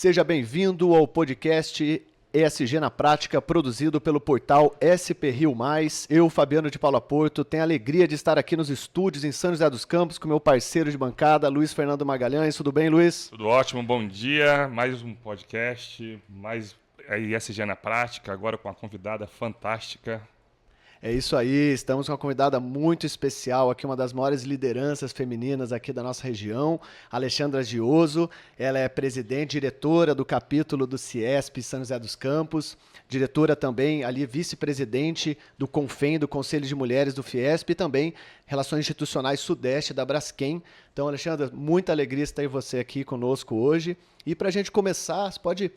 Seja bem-vindo ao podcast ESG na Prática, produzido pelo portal SP Rio+. Eu, Fabiano de Paula Porto, tenho a alegria de estar aqui nos estúdios em São José dos Campos com meu parceiro de bancada, Luiz Fernando Magalhães. Tudo bem, Luiz? Tudo ótimo, bom dia. Mais um podcast, mais ESG na Prática, agora com uma convidada fantástica. É isso aí, estamos com uma convidada muito especial aqui, uma das maiores lideranças femininas aqui da nossa região, Alexandra Gioso. Ela é presidente, diretora do capítulo do CIESP São José dos Campos, diretora também, ali vice-presidente do CONFEM, do Conselho de Mulheres do Fiesp, e também Relações Institucionais Sudeste da Braskem. Então, Alexandra, muita alegria estar você aqui conosco hoje. E para a gente começar, você pode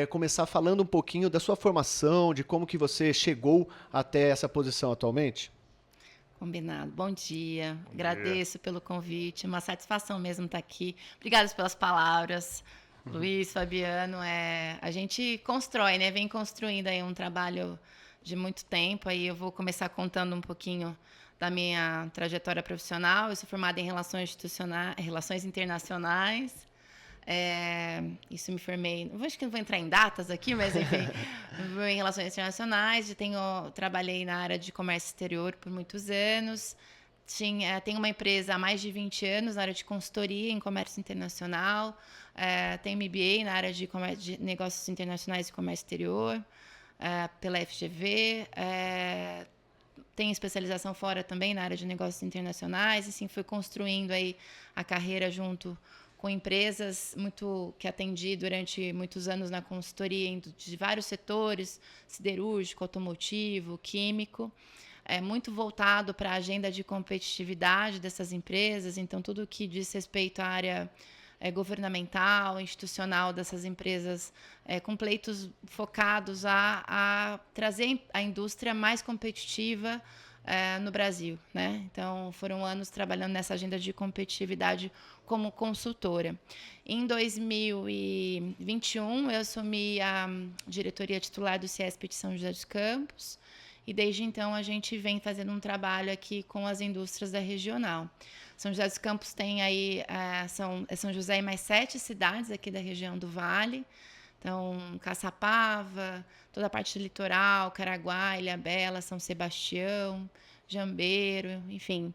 começar falando um pouquinho da sua formação, de como que você chegou até essa posição atualmente? Combinado. Bom dia. Agradeço pelo convite. Uma satisfação mesmo estar aqui. Obrigada pelas palavras. Luiz, Fabiano, a gente constrói, né? Vem construindo aí um trabalho de muito tempo. Aí eu vou começar contando um pouquinho da minha trajetória profissional. Eu sou formada em Relações Internacionais. Isso me formei, acho que não vou entrar em datas aqui, mas enfim, em Relações Internacionais. Trabalhei na área de comércio exterior por muitos anos. Tenho uma empresa há mais de 20 anos na área de consultoria em comércio internacional. Tenho MBA na área de negócios internacionais e comércio exterior pela FGV. Tenho especialização fora também na área de negócios internacionais. Assim, fui construindo aí a carreira junto com empresas que atendi durante muitos anos na consultoria de vários setores, siderúrgico, automotivo, químico, muito voltado para a agenda de competitividade dessas empresas. Então, tudo que diz respeito à área governamental, institucional dessas empresas, com pleitos focados a trazer a indústria mais competitiva no Brasil, né? Então, foram anos trabalhando nessa agenda de competitividade como consultora. Em 2021, eu assumi a diretoria titular do CIESP de São José dos Campos, e desde então a gente vem fazendo um trabalho aqui com as indústrias da regional. São José dos Campos tem aí, São José e mais 7 cidades aqui da região do Vale. Então, Caçapava, toda a parte litoral, Caraguá, Ilhabela, São Sebastião, Jambeiro, enfim,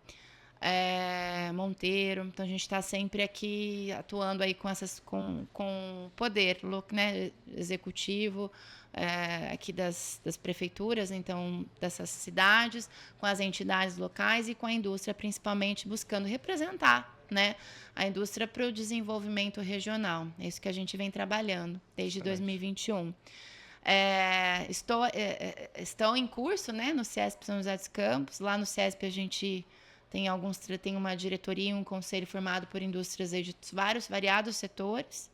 Monteiro. Então, a gente está sempre aqui atuando aí com poder, né, executivo, aqui das prefeituras, então, dessas cidades, com as entidades locais e com a indústria, principalmente buscando representar, né, a indústria para o desenvolvimento regional. É isso que a gente vem trabalhando desde 2021. Estou em curso, né, no CIESP São José dos Campos. Lá no CIESP a gente tem uma diretoria e um conselho formado por indústrias de variados setores.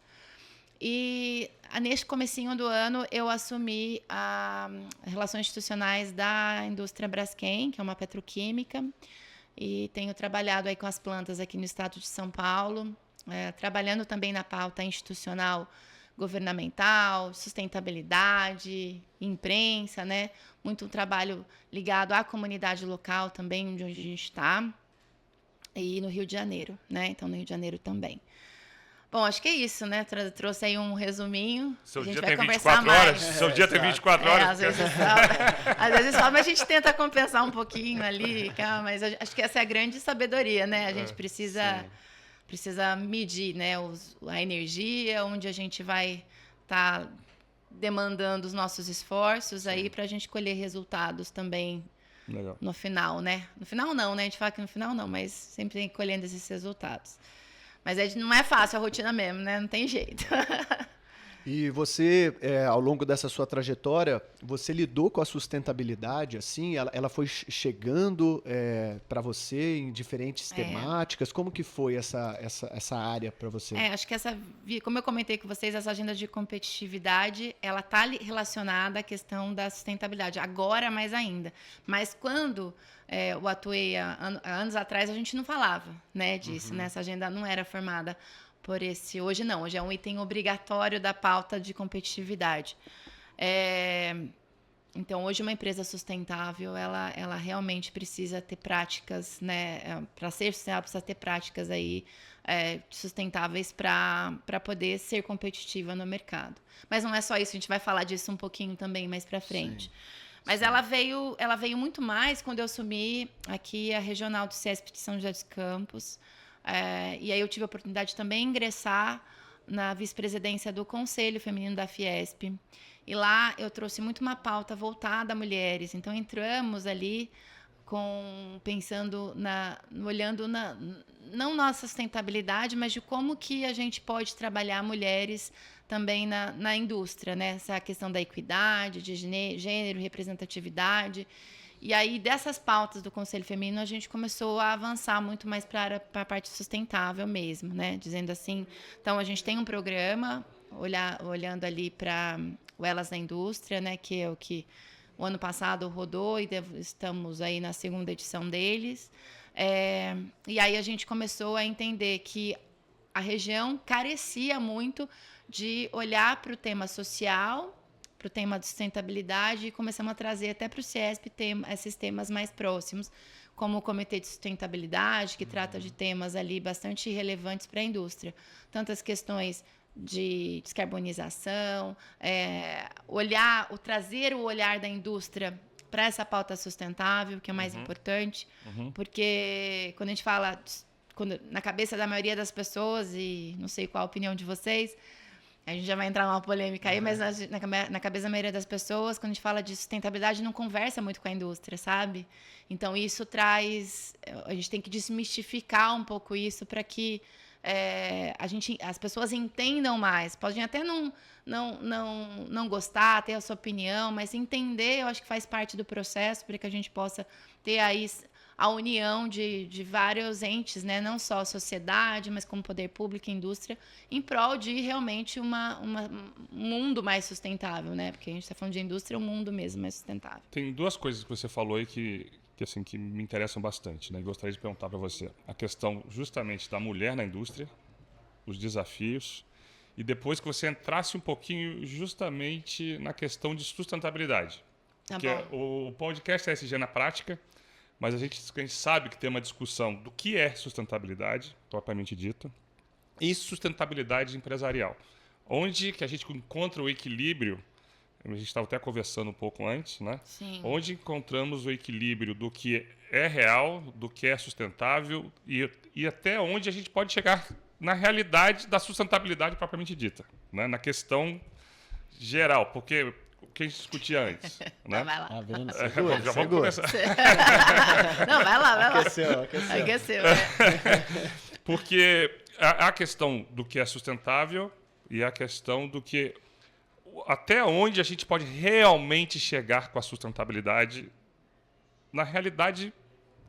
E neste comecinho do ano eu assumi as Relações Institucionais da indústria Braskem, que é uma petroquímica, e tenho trabalhado aí com as plantas aqui no estado de São Paulo, trabalhando também na pauta institucional governamental, sustentabilidade, imprensa, né? Muito um trabalho ligado à comunidade local também, onde a gente está, e no Rio de Janeiro, né? Então, no Rio de Janeiro também. Bom, acho que é isso, né? Trouxe aí um resuminho. Seu a gente dia vai tem conversar 24 horas? mais. Seu dia tem 24 horas? Às vezes fala, mas a gente tenta compensar um pouquinho ali, mas acho que essa é a grande sabedoria, né? A gente precisa medir, né, a energia, onde a gente vai estar demandando os nossos esforços aí para a gente colher resultados também. Legal. No final, né? No final não, né? A gente fala que no final não, mas sempre tem que colhendo esses resultados. Mas não é fácil a rotina mesmo, né? Não tem jeito. E você, ao longo dessa sua trajetória, você lidou com a sustentabilidade, assim? Ela foi chegando para você em diferentes temáticas? Como que foi essa área para você? Acho que como eu comentei com vocês, essa agenda de competitividade, ela está relacionada à questão da sustentabilidade, agora mais ainda. Mas quando eu atuei há anos atrás, a gente não falava, né, disso, né? Essa agenda não era formada por esse. Hoje não, hoje é um item obrigatório da pauta de competitividade. Então, hoje, uma empresa sustentável, ela realmente precisa ter práticas, né? Para ser sustentável, precisa ter práticas aí, sustentáveis para poder ser competitiva no mercado. Mas não é só isso, a gente vai falar disso um pouquinho também mais para frente. Sim. Mas ela veio muito mais quando eu assumi aqui a regional do CIESP de São José dos Campos. E aí eu tive a oportunidade também de ingressar na vice-presidência do Conselho Feminino da Fiesp. E lá eu trouxe muito uma pauta voltada a mulheres. Então entramos ali olhando não nossa sustentabilidade, mas de como que a gente pode trabalhar mulheres também na indústria, né? Essa questão da equidade, de gênero, representatividade. E aí, dessas pautas do Conselho Feminino, a gente começou a avançar muito mais para a parte sustentável mesmo, né? Dizendo assim, então a gente tem um programa, olhando ali para o Elas na Indústria, né? Que é o que o ano passado rodou e estamos aí na segunda edição deles. E aí a gente começou a entender que a região carecia muito de olhar para o tema social, para o tema de sustentabilidade, e começamos a trazer até para o CIESP esses temas mais próximos, como o Comitê de Sustentabilidade, que trata de temas ali bastante relevantes para a indústria. Tantas questões de descarbonização, trazer o olhar da indústria para essa pauta sustentável, que é mais importante, porque quando a gente fala, na cabeça da maioria das pessoas, e não sei qual a opinião de vocês, a gente já vai entrar numa polêmica aí, mas na cabeça da maioria das pessoas, quando a gente fala de sustentabilidade, não conversa muito com a indústria, sabe? Então, isso a gente tem que desmistificar um pouco isso para que as pessoas entendam mais. Podem até não gostar, ter a sua opinião, mas entender, eu acho que faz parte do processo para que a gente possa ter aí a união de vários entes, né? Não só a sociedade, mas como poder público e indústria, em prol de realmente um mundo mais sustentável, né? Porque a gente está falando de indústria, um mundo mesmo mais sustentável. Tem duas coisas que você falou aí que me interessam bastante, né? E gostaria de perguntar para você. A questão justamente da mulher na indústria, os desafios, e depois que você entrasse um pouquinho justamente na questão de sustentabilidade. Tá porque bom. O podcast é SG na prática, mas a gente sabe que tem uma discussão do que é sustentabilidade, propriamente dita, e sustentabilidade empresarial. Onde que a gente encontra o equilíbrio, a gente estava até conversando um pouco antes, né? Sim. Onde encontramos o equilíbrio do que é real, do que é sustentável e até onde a gente pode chegar na realidade da sustentabilidade propriamente dita, né? Na questão geral, porque o que a gente discutia antes, né? Vai lá. Tá vendo? Já vamos começar. Não, vai lá. Aqueceu. Porque a questão do que é sustentável e a questão do que até onde a gente pode realmente chegar com a sustentabilidade na realidade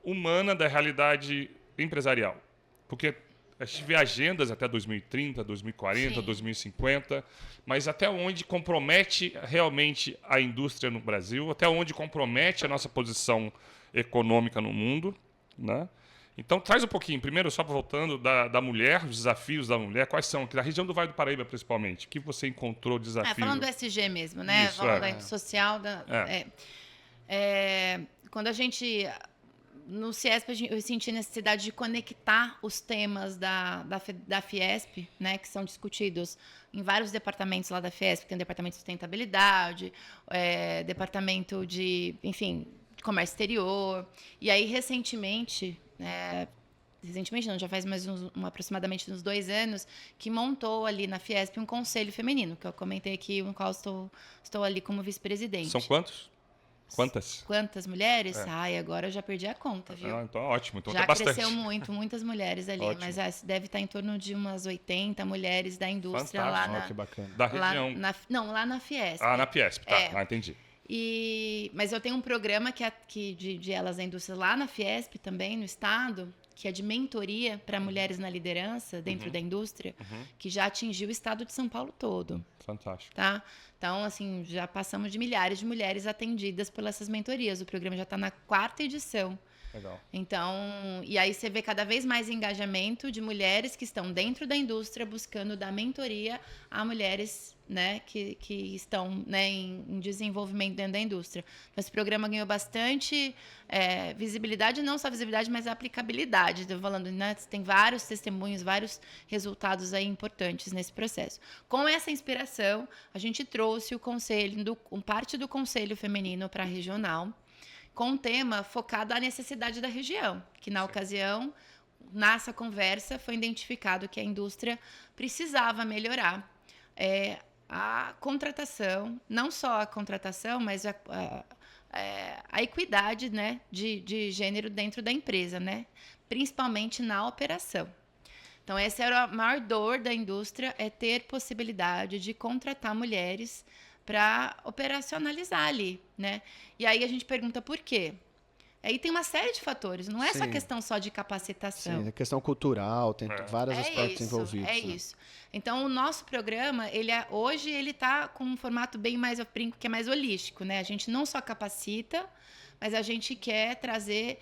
humana da realidade empresarial. Porque a gente vê agendas até 2030, 2040, Sim. 2050, mas até onde compromete realmente a indústria no Brasil, até onde compromete a nossa posição econômica no mundo, né? Então, traz um pouquinho, primeiro, só voltando, da mulher, os desafios da mulher, quais são? Da região do Vale do Paraíba, principalmente, o que você encontrou de desafio? Falando do SG mesmo, né? Isso, falando da social. Quando a gente... No CIESP, eu senti necessidade de conectar os temas da Fiesp, né, que são discutidos em vários departamentos lá da Fiesp. Tem o departamento de sustentabilidade, departamento de comércio exterior. E aí, recentemente não, já faz mais aproximadamente uns 2 anos, que montou ali na Fiesp um conselho feminino, que eu comentei aqui, no qual estou ali como vice-presidente. São quantos? Quantas mulheres? Ai, agora eu já perdi a conta, viu? Então ótimo, então já tem bastante. Cresceu muitas mulheres ali, Ótimo. Mas deve estar em torno de umas 80 mulheres da indústria. Fantástico. Lá na... que bacana. Da região? Lá na Fiesp. Na Fiesp, tá, entendi. Mas eu tenho um programa de Elas da Indústria lá na Fiesp também, no estado, que é de mentoria para mulheres na liderança dentro da indústria, que já atingiu o estado de São Paulo todo. Fantástico. Tá? Então, assim, já passamos de milhares de mulheres atendidas por essas mentorias. O programa já está na 4ª edição. Legal. Então, e aí você vê cada vez mais engajamento de mulheres que estão dentro da indústria buscando dar mentoria a mulheres, né, que estão, né, em desenvolvimento dentro da indústria. Então, esse programa ganhou bastante visibilidade, não só visibilidade, mas aplicabilidade. Estou falando, né, tem vários testemunhos, vários resultados aí importantes nesse processo. Com essa inspiração, a gente trouxe o conselho, parte do conselho feminino para a regional, com um tema focado à necessidade da região, que na ocasião, nessa conversa, foi identificado que a indústria precisava melhorar a contratação, não só a contratação, mas a equidade, né, de gênero dentro da empresa, né, principalmente na operação. Então, essa era a maior dor da indústria, é ter possibilidade de contratar mulheres para operacionalizar ali, né? E aí a gente pergunta por quê? Aí tem uma série de fatores, não é só questão só de capacitação. Sim, é questão cultural, tem vários aspectos envolvidos. É isso. Então, o nosso programa, hoje ele está com um formato bem mais, eu brinco, que é mais holístico, né? A gente não só capacita, mas a gente quer trazer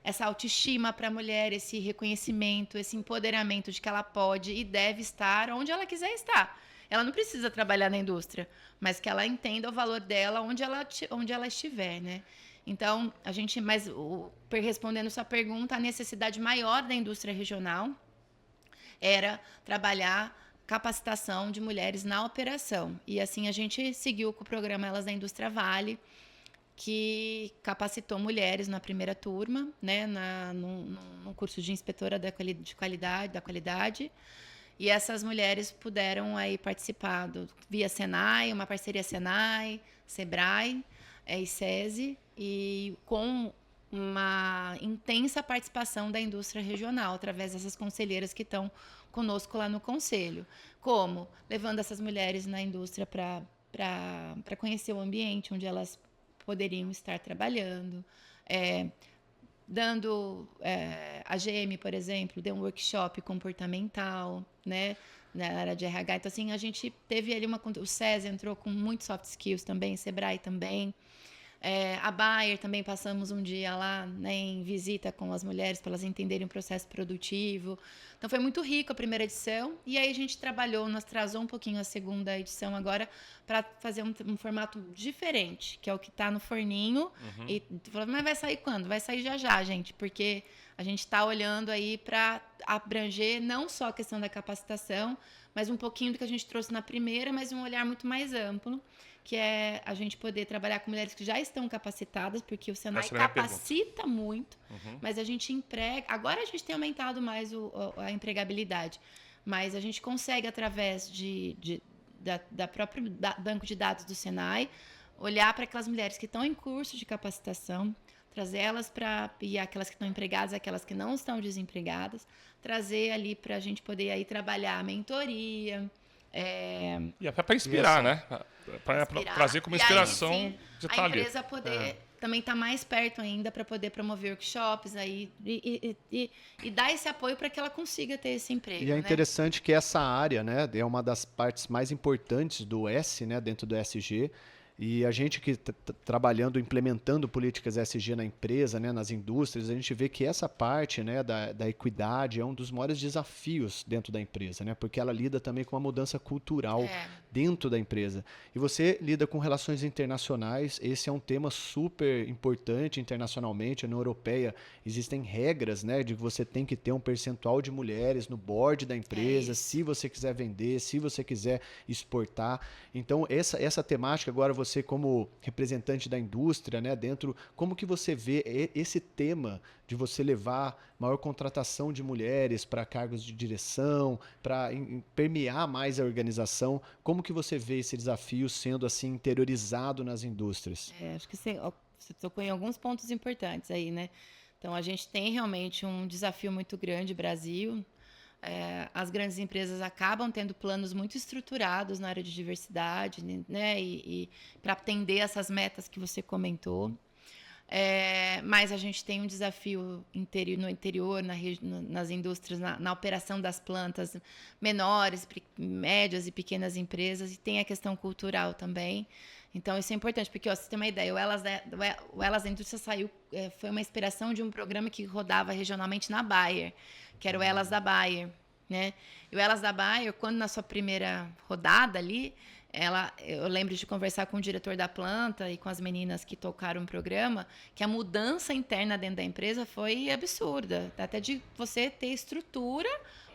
essa autoestima para a mulher, esse reconhecimento, esse empoderamento de que ela pode e deve estar onde ela quiser estar. Ela não precisa trabalhar na indústria, mas que ela entenda o valor dela onde ela estiver, né? Então, respondendo sua pergunta, a necessidade maior da indústria regional era trabalhar capacitação de mulheres na operação. E assim a gente seguiu com o programa Elas da Indústria Vale, que capacitou mulheres na primeira turma, né, no curso de inspetora de qualidade. E essas mulheres puderam aí participar via Senai, uma parceria Senai, Sebrae e SESI, e com uma intensa participação da indústria regional, através dessas conselheiras que estão conosco lá no conselho. Como? Levando essas mulheres na indústria para conhecer o ambiente onde elas poderiam estar trabalhando, a GM, por exemplo, deu um workshop comportamental, né, na área de RH. Então, assim, a gente teve ali o SESI entrou com muito soft skills também, Sebrae também. A Bayer também passamos um dia lá, né, em visita com as mulheres para elas entenderem o processo produtivo. Então foi muito rico a primeira edição e aí a gente nós atrasou um pouquinho a segunda edição agora para fazer um formato diferente, que é o que está no forninho. E falando, mas vai sair quando? Vai sair já, gente, porque a gente está olhando aí para abranger não só a questão da capacitação, mas um pouquinho do que a gente trouxe na primeira, mas um olhar muito mais amplo, que é a gente poder trabalhar com mulheres que já estão capacitadas, porque o Senai capacita muito, mas a gente emprega... Agora a gente tem aumentado mais a empregabilidade, mas a gente consegue, através da própria banco de dados do Senai, olhar para aquelas mulheres que estão em curso de capacitação, trazer elas e aquelas que estão empregadas, aquelas que não estão desempregadas, trazer ali para a gente poder aí trabalhar a mentoria... E é para inspirar, né? Para trazer como inspiração de estar ali. A empresa poder também estar mais perto ainda para poder promover workshops aí, e dar esse apoio para que ela consiga ter esse emprego. E é interessante que essa área, né, é uma das partes mais importantes do S, né, dentro do SG. E a gente que trabalhando, implementando políticas ESG na empresa, né, nas indústrias, a gente vê que essa parte, né, da equidade é um dos maiores desafios dentro da empresa, né, porque ela lida também com uma mudança cultural dentro da empresa. E você lida com relações internacionais, esse é um tema super importante internacionalmente. Na União Europeia existem regras, né, de que você tem que ter um percentual de mulheres no board da empresa, se você quiser vender, se você quiser exportar. Então, essa temática, agora você como representante da indústria, né, como que você vê esse tema de você levar maior contratação de mulheres para cargos de direção, para permear mais a organização? Como que você vê esse desafio sendo assim interiorizado nas indústrias? Acho que você tocou em alguns pontos importantes aí, né? Então, a gente tem realmente um desafio muito grande no Brasil. As grandes empresas acabam tendo planos muito estruturados na área de diversidade, né? E para atender essas metas que você comentou. Mas a gente tem um desafio no interior, nas indústrias, na operação das plantas menores, médias e pequenas empresas, e tem a questão cultural também. Então, isso é importante, porque, você tem uma ideia, o Elas da Indústria foi uma inspiração de um programa que rodava regionalmente na Bayer, que era o Elas da Bayer, né? E o Elas da Bayer, quando na sua primeira rodada ali, eu lembro de conversar com o diretor da planta e com as meninas que tocaram o programa, que a mudança interna dentro da empresa foi absurda, até de você ter estrutura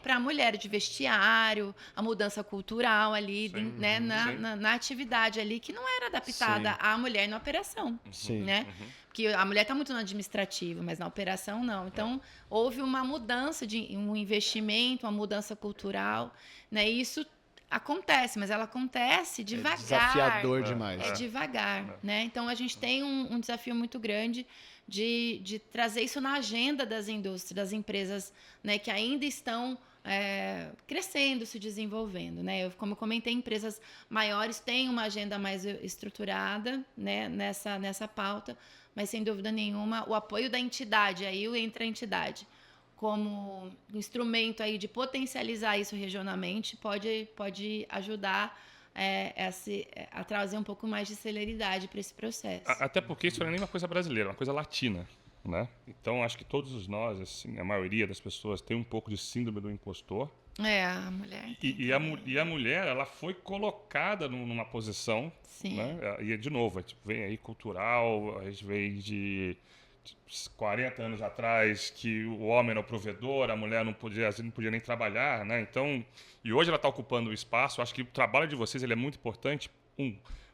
para a mulher, de vestiário, a mudança cultural ali, né, na atividade ali, que não era adaptada à mulher na operação, né? Porque a mulher está muito no administrativo, mas na operação não. Então, houve uma mudança, um investimento, uma mudança cultural, né? E isso acontece, mas ela acontece devagar. É desafiador demais. É devagar, né? Então, a gente tem um desafio muito grande de trazer isso na agenda das indústrias, das empresas, né, que ainda estão crescendo, se desenvolvendo, né? Como eu comentei, empresas maiores têm uma agenda mais estruturada, né, nessa pauta, mas sem dúvida nenhuma o apoio da entidade, aí entra a entidade como instrumento aí de potencializar isso regionalmente, pode ajudar a trazer um pouco mais de celeridade para esse processo. Até porque isso não é nem uma coisa brasileira, é uma coisa latina, né? Então, acho que todos nós, assim, a maioria das pessoas tem um pouco de síndrome do impostor. A mulher. E a mulher, ela foi colocada numa posição, sim, né? E, de novo, vem aí cultural, a gente vem de 40 anos atrás, que o homem era o provedor, a mulher não podia nem trabalhar, né? Então, e hoje ela está ocupando o espaço. Acho que o trabalho de vocês ele é muito importante,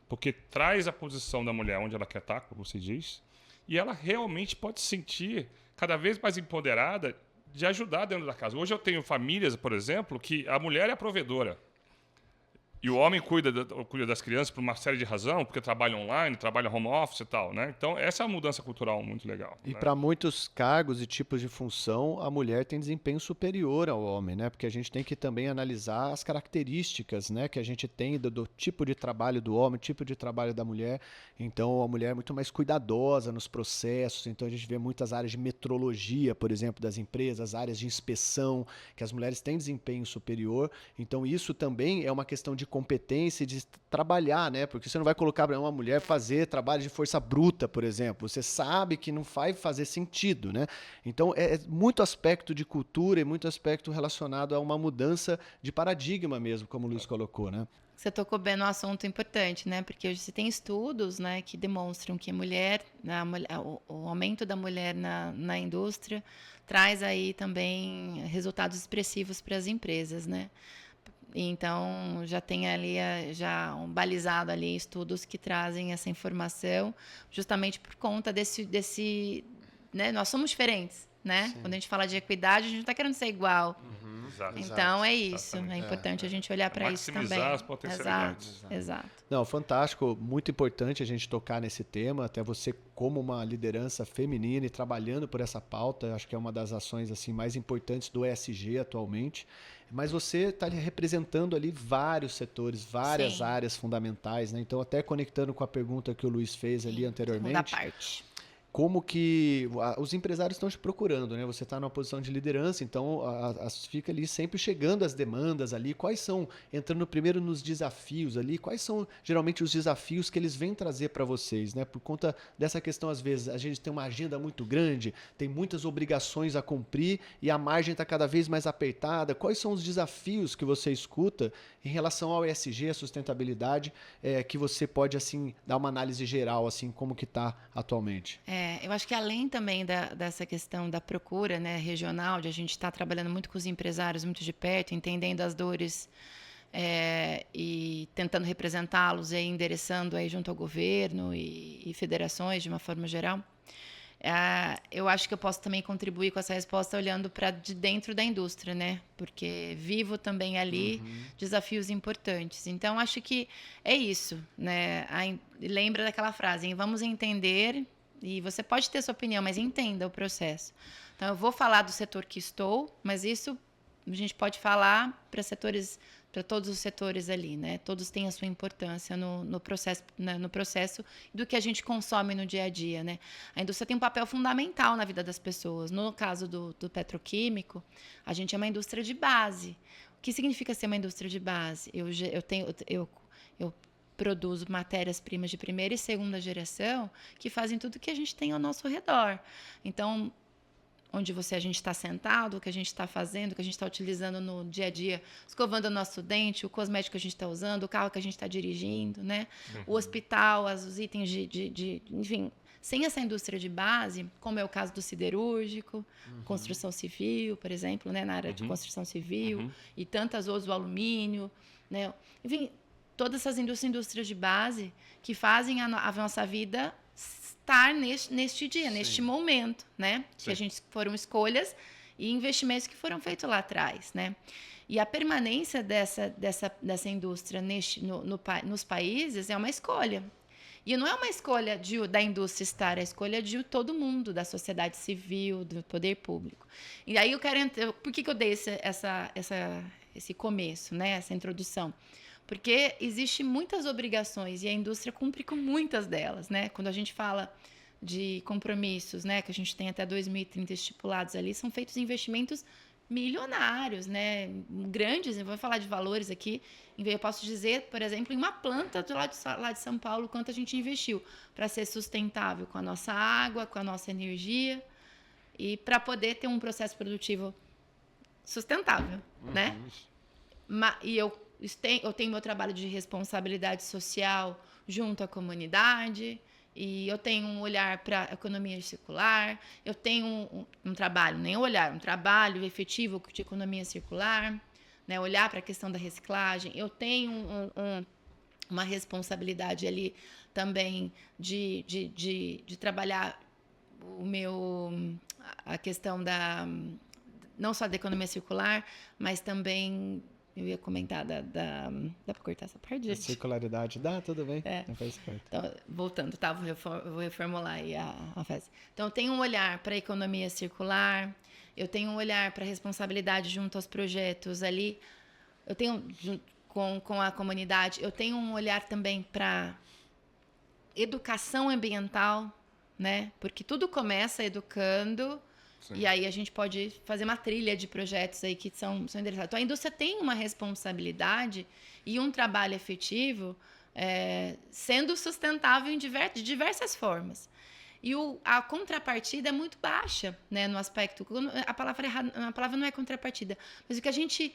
porque traz a posição da mulher onde ela quer estar, como você diz, e ela realmente pode se sentir cada vez mais empoderada de ajudar dentro da casa. Hoje eu tenho famílias, por exemplo, que a mulher é a provedora. E o homem cuida das crianças por uma série de razões, porque trabalha online, trabalha home office e tal, né? Então, essa é uma mudança cultural muito legal. E né? para muitos cargos e tipos de função, a mulher tem desempenho superior ao homem, né? Porque a gente tem que também analisar as características, né, que a gente tem do tipo de trabalho do homem, tipo de trabalho da mulher. Então, a mulher é muito mais cuidadosa nos processos. Então, a gente vê muitas áreas de metrologia, por exemplo, das empresas, áreas de inspeção, que as mulheres têm desempenho superior. Então, isso também é uma questão de competência de trabalhar, né? Porque você não vai colocar para uma mulher fazer trabalho de força bruta, por exemplo. Você sabe que não vai fazer sentido, né? Então, é muito aspecto de cultura e muito aspecto relacionado a uma mudança de paradigma mesmo, como o Luiz colocou, né? Você tocou bem no assunto importante, né? Porque hoje você tem estudos, né, que demonstram que o aumento da mulher na indústria traz aí também resultados expressivos para as empresas, né? Então, já tem ali balizado ali estudos que trazem essa informação, justamente por conta desse né? Nós somos diferentes, né? Sim. Quando a gente fala de equidade, a gente não está querendo ser igual. Então, é isso. É importante a gente olhar para isso também. Maximizar as potencialidades. Exato. Não, fantástico. Muito importante a gente tocar nesse tema. Até você, como uma liderança feminina e trabalhando por essa pauta, acho que é uma das ações assim mais importantes do ESG atualmente. Mas você está representando ali vários setores, várias Sim. áreas fundamentais, né? Então, até conectando com a pergunta que o Luiz fez ali anteriormente. Da parte. Como que os empresários estão te procurando, né? Você está numa posição de liderança, então fica ali sempre chegando as demandas ali. Quais são, entrando primeiro nos desafios ali, quais são geralmente os desafios que eles vêm trazer para vocês, né? Por conta dessa questão, às vezes, a gente tem uma agenda muito grande, tem muitas obrigações a cumprir e a margem está cada vez mais apertada. Quais são os desafios que você escuta em relação ao ESG, a sustentabilidade, que você pode, assim, dar uma análise geral, assim, como que está atualmente? Eu acho que além também dessa questão da procura, né, regional, de a gente estar trabalhando muito com os empresários muito de perto, entendendo as dores e tentando representá-los e endereçando aí junto ao governo e federações de uma forma geral, eu acho que eu posso também contribuir com essa resposta olhando para de dentro da indústria, né? Porque vivo também ali desafios importantes. Então, acho que é isso, né? Lembra daquela frase, hein? Vamos entender... E você pode ter sua opinião, mas entenda o processo. Então, eu vou falar do setor que estou, mas isso a gente pode falar para setores todos os setores ali, né? Todos têm a sua importância no processo, né? No processo do que a gente consome no dia a dia, né? A indústria tem um papel fundamental na vida das pessoas. No caso do petroquímico, a gente é uma indústria de base. O que significa ser uma indústria de base? Eu produzo matérias-primas de primeira e segunda geração que fazem tudo que a gente tem ao nosso redor. Então, onde a gente está sentado, o que a gente está fazendo, o que a gente está utilizando no dia a dia, escovando o nosso dente, o cosmético que a gente está usando, o carro que a gente está dirigindo, né? O hospital, os itens enfim, sem essa indústria de base, como é o caso do siderúrgico, construção civil, por exemplo, né? Na área de construção civil, e tantas outras, o alumínio, né? Enfim, todas essas indústrias de base que fazem a nossa vida estar neste dia, Sim. neste momento, né? Sim. Que a gente foram escolhas e investimentos que foram feitos lá atrás, né? E a permanência dessa indústria nos países é uma escolha. E não é uma escolha da indústria estar, é a escolha de todo mundo, da sociedade civil, do poder público. E aí eu quero entrar... Por que eu dei esse começo, né? Essa introdução? Porque existem muitas obrigações e a indústria cumpre com muitas delas, né? Quando a gente fala de compromissos, né, que a gente tem até 2030 estipulados ali, são feitos investimentos milionários, né? Grandes, eu vou falar de valores aqui. Eu posso dizer, por exemplo, em uma planta lá de São Paulo, quanto a gente investiu para ser sustentável com a nossa água, com a nossa energia e para poder ter um processo produtivo sustentável, né? E eu tenho meu trabalho de responsabilidade social junto à comunidade, e eu tenho um olhar para a economia circular, eu tenho um trabalho, nem olhar, um trabalho efetivo de economia circular, né, olhar para a questão da reciclagem, eu tenho uma responsabilidade ali também de trabalhar a questão não só da economia circular, mas também... Eu ia comentar dá para cortar essa parte, gente? Circularidade, dá, tudo bem. Não faz parte. Então, voltando, tá? Vou reformular aí a frase. Então, eu tenho um olhar para a economia circular, eu tenho um olhar para a responsabilidade junto aos projetos ali, eu tenho, com a comunidade, eu tenho um olhar também para educação ambiental, né? Porque tudo começa educando... Sim. E aí a gente pode fazer uma trilha de projetos aí que são endereçados. Então, a indústria tem uma responsabilidade e um trabalho efetivo sendo sustentável de diversas formas. E a contrapartida é muito baixa, né, no aspecto... A palavra não é contrapartida, mas o que a gente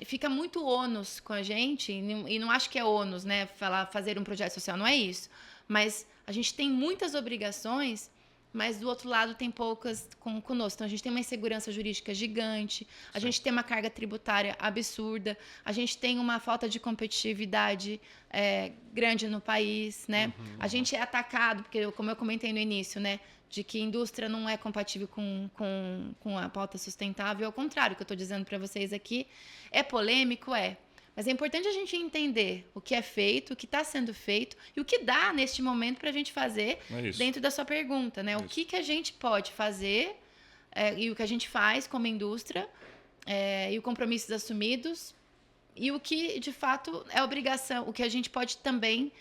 fica muito ônus com a gente, e não acho que é ônus, né, fazer um projeto social, não é isso. Mas a gente tem muitas obrigações, mas do outro lado tem poucas conosco. Então, a gente tem uma insegurança jurídica gigante, a gente tem uma carga tributária absurda, a gente tem uma falta de competitividade grande no país, né? A gente é atacado, porque, como eu comentei no início, né, de que indústria não é compatível com a pauta sustentável. Ao contrário, o que eu estou dizendo para vocês aqui é polêmico, mas é importante a gente entender o que é feito, o que está sendo feito e o que dá neste momento para a gente fazer dentro da sua pergunta, né? O que a gente pode fazer e o que a gente faz como indústria e os compromissos assumidos e o que, de fato, é obrigação, o que a gente pode também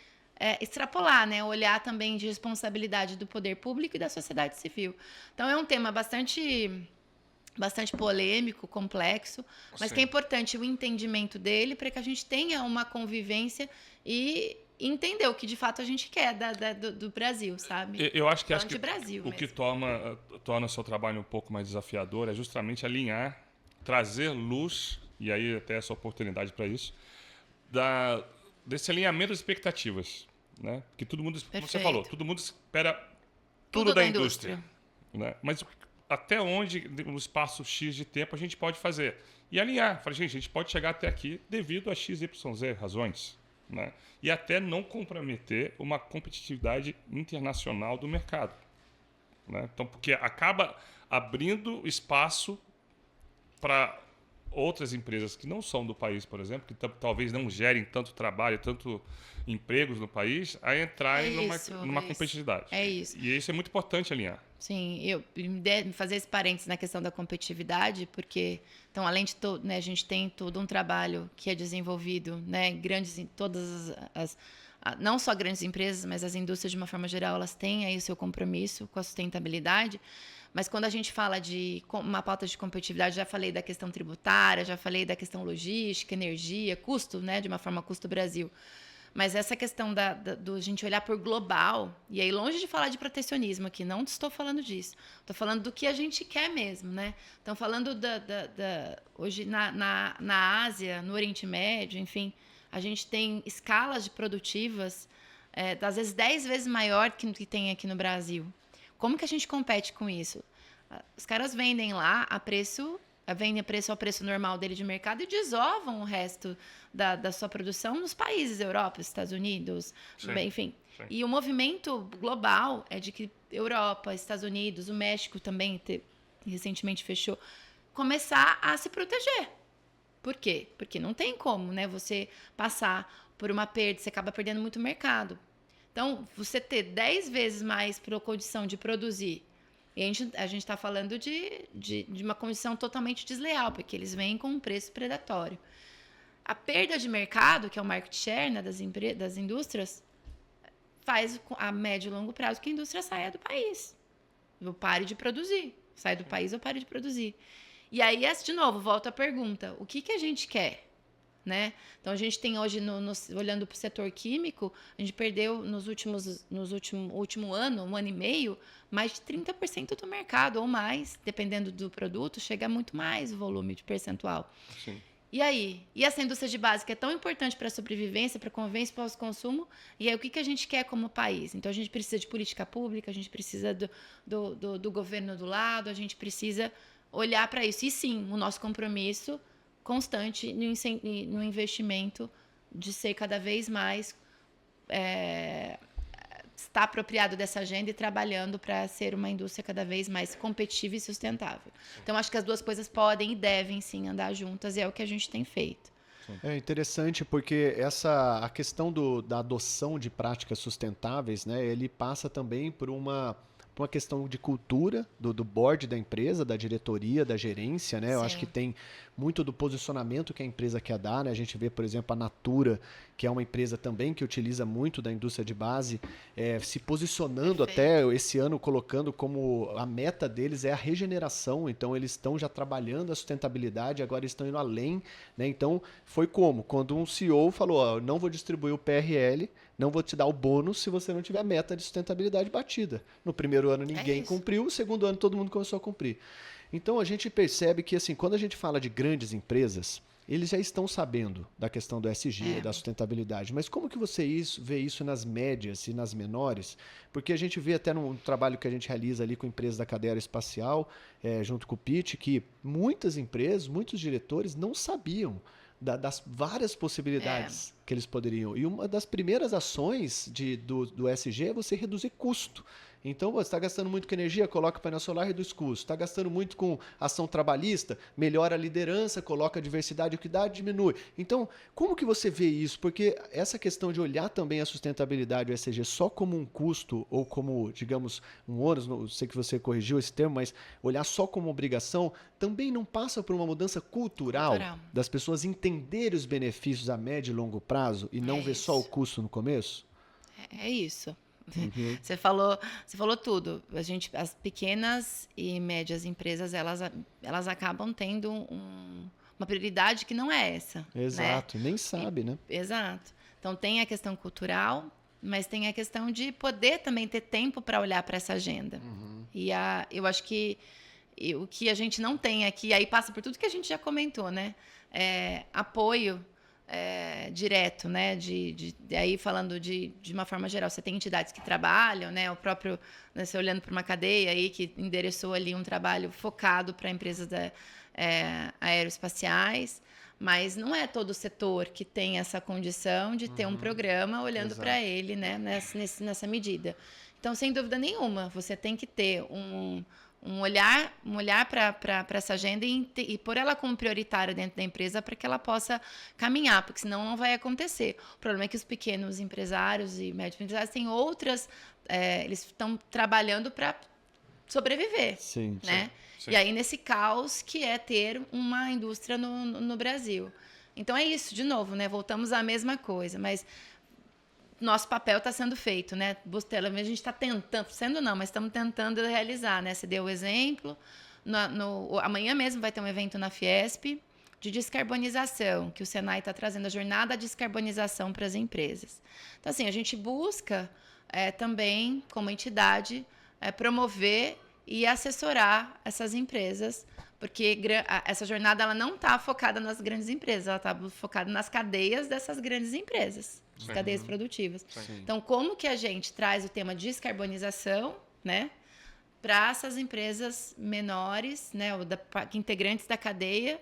extrapolar, né? Olhar também de responsabilidade do poder público e da sociedade civil. Então, é um tema bastante polêmico, complexo, mas que é importante o entendimento dele para que a gente tenha uma convivência e entender o que de fato a gente quer do Brasil, sabe? Eu acho que, Brasil o que torna o seu trabalho um pouco mais desafiador é justamente alinhar, trazer luz, e aí até essa oportunidade para isso, desse alinhamento das expectativas, né? Porque todo mundo, como você falou, todo mundo espera tudo da indústria, né? Mas até onde, no espaço X de tempo, a gente pode fazer. E alinhar. Falar, gente, a gente pode chegar até aqui devido a X, Y, Z razões. Né? E até não comprometer uma competitividade internacional do mercado. Né? Então, porque acaba abrindo espaço para outras empresas que não são do país, por exemplo, que talvez não gerem tanto trabalho, tanto empregos no país, a entrarem numa competitividade. É isso. E isso é muito importante alinhar. Sim, eu fazer esse parênteses na questão da competitividade, porque então além de todo, né, a gente tem todo um trabalho que é desenvolvido, né, todas não só grandes empresas, mas as indústrias de uma forma geral, elas têm aí o seu compromisso com a sustentabilidade. Mas quando a gente fala de uma pauta de competitividade, já falei da questão tributária, já falei da questão logística, energia, custo, né, de uma forma custo Brasil. Mas essa questão do a gente olhar por global, e aí longe de falar de protecionismo aqui, não estou falando disso. Estou falando do que a gente quer mesmo, né? Estão falando hoje na Ásia, no Oriente Médio, enfim, a gente tem escalas de produtivas, às vezes 10 vezes maior que tem aqui no Brasil. Como que a gente compete com isso? Os caras vendem lá a preço ao preço normal dele de mercado e desovam o resto da sua produção nos países, Europa, Estados Unidos, enfim. Sim. E o movimento global é de que Europa, Estados Unidos, o México também recentemente fechou, começar a se proteger. Por quê? Porque não tem como, né? Você passar por uma perda, você acaba perdendo muito mercado. Então, você ter 10 vezes mais condição de produzir, e a gente está falando de uma condição totalmente desleal, porque eles vêm com um preço predatório. A perda de mercado, que é o market share, né, das indústrias, faz a médio e longo prazo que a indústria saia do país. Ou pare de produzir. Sai do país ou pare de produzir. E aí, de novo, volta a pergunta. O que a gente quer? Né? Então, a gente tem hoje, olhando para o setor químico, a gente perdeu no último ano, um ano e meio, mais de 30% do mercado, ou mais, dependendo do produto, chega a muito mais o volume de percentual. Sim. E aí? E essa indústria de base que é tão importante para a sobrevivência, para a convivência, para o consumo, e aí o que a gente quer como país? Então, a gente precisa de política pública, a gente precisa do governo do lado, a gente precisa olhar para isso. E sim, o nosso compromisso constante no investimento de ser cada vez mais estar apropriado dessa agenda e trabalhando para ser uma indústria cada vez mais competitiva e sustentável. Então, acho que as duas coisas podem e devem, sim, andar juntas, e é o que a gente tem feito. É interessante porque a questão da adoção de práticas sustentáveis, né, ele passa também por uma questão de cultura do board da empresa, da diretoria, da gerência, né? Eu acho que tem muito do posicionamento que a empresa quer dar, né? A gente vê, por exemplo, a Natura, que é uma empresa também que utiliza muito da indústria de base, se posicionando até esse ano, colocando como a meta deles é a regeneração. Então, eles estão já trabalhando a sustentabilidade, agora estão indo além, né? Então, foi como? Quando um CEO falou, não vou distribuir o PRL, não vou te dar o bônus se você não tiver a meta de sustentabilidade batida. No primeiro ano ninguém cumpriu, no segundo ano todo mundo começou a cumprir. Então a gente percebe que assim, quando a gente fala de grandes empresas, eles já estão sabendo da questão do ESG, da sustentabilidade. Mas como que você vê isso nas médias e nas menores? Porque a gente vê até num trabalho que a gente realiza ali com empresas da cadeia aeroespacial, junto com o PIT, que muitas empresas, muitos diretores não sabiam das várias possibilidades que eles poderiam. E uma das primeiras ações do ESG é você reduzir custo. Então, você está gastando muito com energia, coloca painel solar, reduz custo. Está gastando muito com ação trabalhista, melhora a liderança, coloca a diversidade e equidade, diminui. Então, como que você vê isso? Porque essa questão de olhar também a sustentabilidade, o ESG, só como um custo ou como, digamos, um ônus, não sei que você corrigiu esse termo, mas olhar só como obrigação, também não passa por uma mudança cultural. Das pessoas entenderem os benefícios a médio e longo prazo e não ver só o custo no começo? É isso. Uhum. Você falou tudo. As pequenas e médias empresas, elas acabam tendo uma prioridade que não é essa. Exato, né? Nem sabe, né? Exato. Então tem a questão cultural, mas tem a questão de poder também ter tempo para olhar para essa agenda. Uhum. E eu acho que o que a gente não tem aqui, aí passa por tudo que a gente já comentou, né? Apoio direto, né? Aí falando de uma forma geral, você tem entidades que trabalham, né? O próprio, né, você olhando para uma cadeia aí que endereçou ali um trabalho focado para empresas aeroespaciais, mas não é todo o setor que tem essa condição de ter um programa olhando para ele, né? Nessa medida. Então, sem dúvida nenhuma, você tem que ter um olhar para essa agenda e pôr ela como prioritária dentro da empresa para que ela possa caminhar, porque senão não vai acontecer. O problema é que os pequenos empresários e médios empresários têm eles estão trabalhando para sobreviver, Sim, né? sim. E aí nesse caos que é ter uma indústria no Brasil. Então é isso, de novo, né? Voltamos à mesma coisa, mas nosso papel está sendo feito, né? A gente está tentando, mas estamos tentando realizar, né? Você deu o exemplo. Amanhã mesmo vai ter um evento na Fiesp de descarbonização, que o Senai está trazendo a jornada de descarbonização para as empresas. Então, assim, a gente busca também, como entidade, promover e assessorar essas empresas, porque essa jornada ela não está focada nas grandes empresas, ela está focada nas cadeias dessas grandes empresas, as cadeias produtivas. Sim. Então, como que a gente traz o tema de descarbonização, né, para essas empresas menores, né, integrantes da cadeia,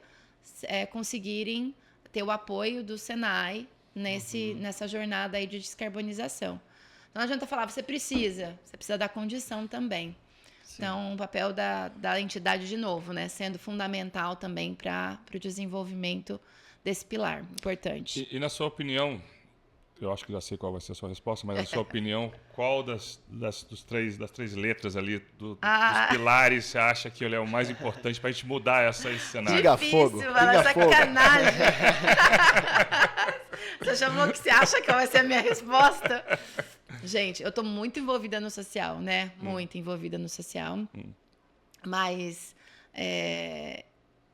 conseguirem ter o apoio do Senai nessa jornada aí de descarbonização. Então, não adianta falar, você precisa da condição também. Sim. Então, o papel da entidade, de novo, né, sendo fundamental também para o desenvolvimento desse pilar importante. E na sua opinião, eu acho que já sei qual vai ser a sua resposta, mas na sua opinião, qual das três letras ali, dos pilares, você acha que ele é o mais importante para a gente mudar esse cenário? Pinga fogo. Pinga sacanagem. Você chamou que você acha que vai ser a minha resposta? Gente, eu estou muito envolvida no social, né? Muito envolvida no social. Mas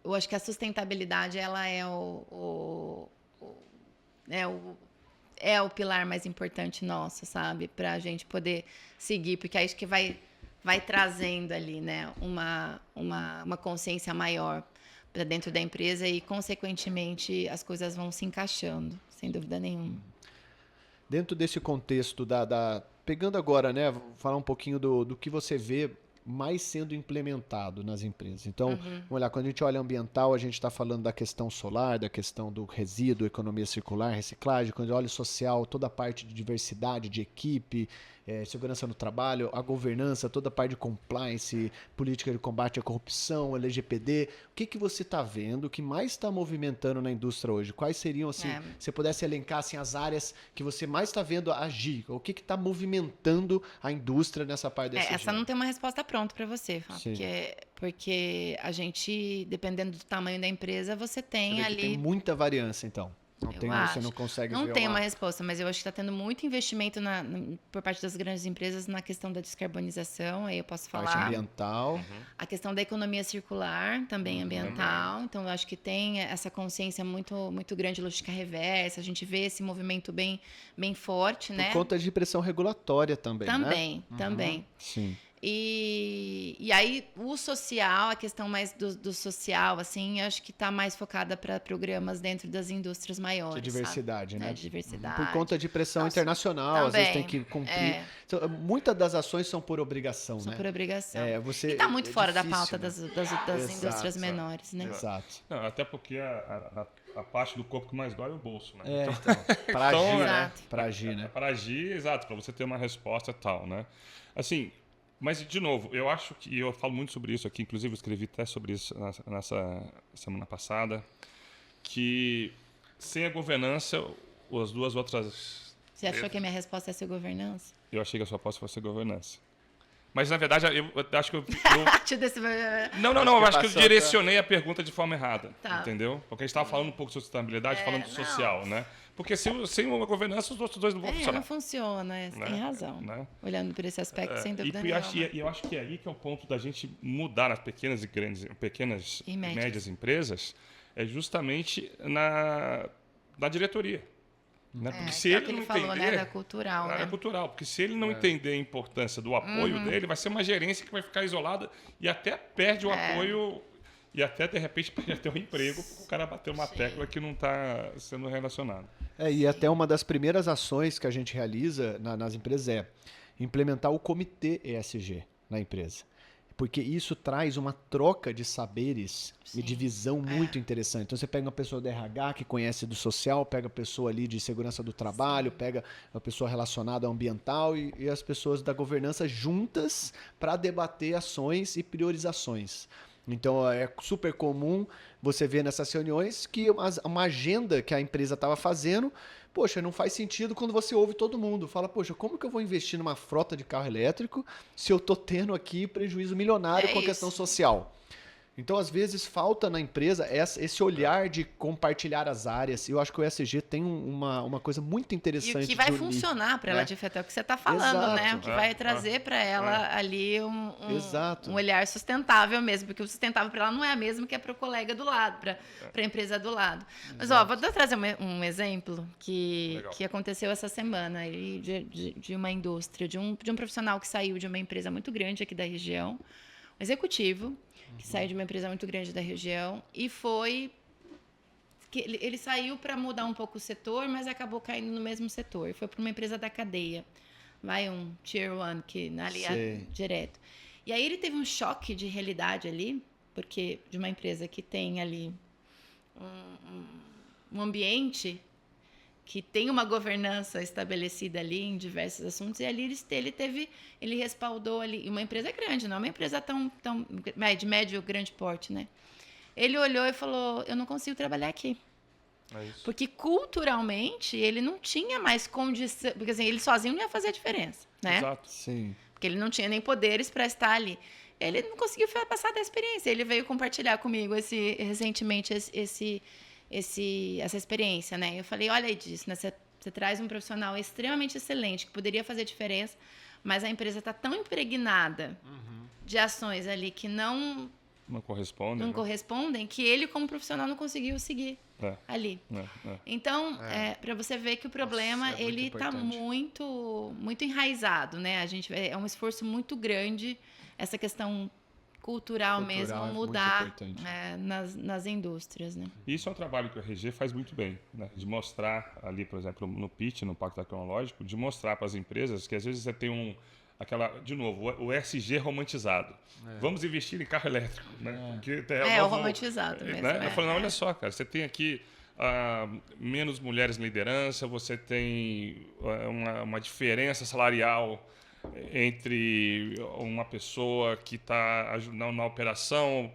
eu acho que a sustentabilidade ela é o pilar mais importante nosso, sabe? Para a gente poder seguir, porque acho que vai trazendo ali, né? Uma consciência maior para dentro da empresa e, consequentemente, as coisas vão se encaixando, sem dúvida nenhuma. Dentro desse contexto pegando agora, né, falar um pouquinho do que você vê mais sendo implementado nas empresas. Então, vamos olhar, quando a gente olha ambiental, a gente está falando da questão solar, da questão do resíduo, economia circular, reciclagem. Quando olha social, toda a parte de diversidade, de equipe, segurança no trabalho, a governança, toda a parte de compliance, política de combate à corrupção, LGPD. O que você está vendo, o que mais está movimentando na indústria hoje? Quais seriam, assim, se você pudesse elencar assim, as áreas que você mais está vendo agir? O que está movimentando a indústria nessa parte desse essa não tem uma resposta pronta para você, porque a gente, dependendo do tamanho da empresa, você tem ali... Tem muita variância, então. Você não consegue ver. Não tem uma resposta, mas eu acho que está tendo muito investimento por parte das grandes empresas na questão da descarbonização, aí eu posso falar. Parte ambiental. A questão da economia circular, também ambiental. Então, eu acho que tem essa consciência muito, muito grande de logística reversa. A gente vê esse movimento bem forte, né? Por conta de pressão regulatória também, né? Também. Sim. E aí, o social, a questão mais do social, assim, acho que está mais focada para programas dentro das indústrias maiores. De diversidade, sabe? né? De diversidade. Por conta de pressão internacional, às vezes tem que cumprir. Então, muitas das ações são por obrigação, né? São por obrigação. E está muito fora difícil, da pauta né? das indústrias menores, né? Exato. Não, até porque a parte do corpo que mais dói é o bolso, né? Para agir, né? Para agir, né? Para agir, exato, para você ter uma resposta e tal, né? Assim, mas, de novo, eu acho que, e eu falo muito sobre isso aqui, inclusive eu escrevi até sobre isso nessa semana passada, que sem a governança, as duas outras... Você achou que a minha resposta ia ser governança? Eu achei que a sua resposta fosse governança. Mas, na verdade, eu acho que eu Não, eu acho que eu direcionei a pergunta de forma errada, entendeu? Porque a gente estava falando um pouco de sustentabilidade, falando de social, né? Porque sem uma governança, os outros dois não vão funcionar. Não funciona, você tem razão. Né? Olhando por esse aspecto, sem dúvida nenhuma. E eu acho que é aí que é o ponto da gente mudar nas pequenas e médias empresas, é justamente na diretoria. Né? Porque se ele não falou, entender, né? Da cultural, né? Cultural, porque se ele não entender a importância do apoio dele, vai ser uma gerência que vai ficar isolada e até perde o apoio e até, de repente, perde até o emprego porque o cara bateu uma tecla que não está sendo relacionado. E até uma das primeiras ações que a gente realiza nas empresas é implementar o comitê ESG na empresa. Porque isso traz uma troca de saberes e de visão muito interessante. Então você pega uma pessoa do RH que conhece do social, pega a pessoa ali de segurança do trabalho, pega a pessoa relacionada ao ambiental e as pessoas da governança juntas para debater ações e priorizações. Então é super comum você ver nessas reuniões que uma agenda que a empresa estava fazendo, poxa, não faz sentido quando você ouve todo mundo. Fala, poxa, como que eu vou investir numa frota de carro elétrico se eu tô tendo aqui prejuízo milionário com a questão social? Então, às vezes, falta na empresa esse olhar de compartilhar as áreas. Eu acho que o ESG tem uma coisa muito interessante. E o que vai funcionar para ela, de fato, é o que você está falando, né? O que vai trazer para ela ali um olhar sustentável mesmo, porque o sustentável para ela não é a mesma que é para o colega do lado, para a empresa do lado. Mas, vou trazer um exemplo que aconteceu essa semana aí de uma indústria, de um profissional que saiu de uma empresa muito grande aqui da região, um executivo, que saiu de uma empresa muito grande da região e ele saiu para mudar um pouco o setor, mas acabou caindo no mesmo setor. Foi para uma empresa da cadeia, um Tier 1, que ali direto. E aí ele teve um choque de realidade ali, porque de uma empresa que tem ali um ambiente que tem uma governança estabelecida ali em diversos assuntos, e ali ele respaldou ali, uma empresa grande, não é uma empresa tão de médio ou grande porte, né? Ele olhou e falou, eu não consigo trabalhar aqui. Porque culturalmente ele não tinha mais condição, porque assim, ele sozinho não ia fazer a diferença, né? Exato, sim. Porque ele não tinha nem poderes para estar ali. Ele não conseguiu passar da experiência, ele veio compartilhar comigo recentemente essa experiência, né? Eu falei, olha aí disso, né? Você traz um profissional extremamente excelente, que poderia fazer diferença, mas a empresa está tão impregnada de ações ali que não correspondem, que ele, como profissional, não conseguiu seguir ali. Então, para você ver que o problema ele está muito, muito enraizado, né? É um esforço muito grande essa questão cultural mesmo, mudar nas indústrias, né? Isso é um trabalho que o RG faz muito bem, né? De mostrar ali, por exemplo, no pitch, no Pacto Tecnológico, de mostrar para as empresas que às vezes você tem de novo, o ESG romantizado. Vamos investir em carro elétrico, né? O romantizado mesmo. Né? Eu falo, não, olha só, cara, você tem aqui menos mulheres em liderança, você tem uma diferença salarial entre uma pessoa que está ajudando na operação,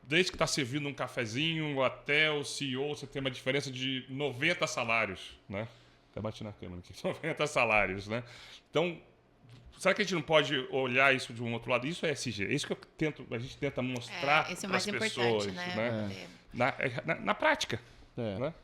desde que está servindo um cafezinho até o CEO, você tem uma diferença de 90 salários, né? Até bati na câmera aqui, 90 salários, né? Então, será que a gente não pode olhar isso de um outro lado? Isso é ESG, é isso que a gente tenta mostrar para as pessoas, né? Na prática, né?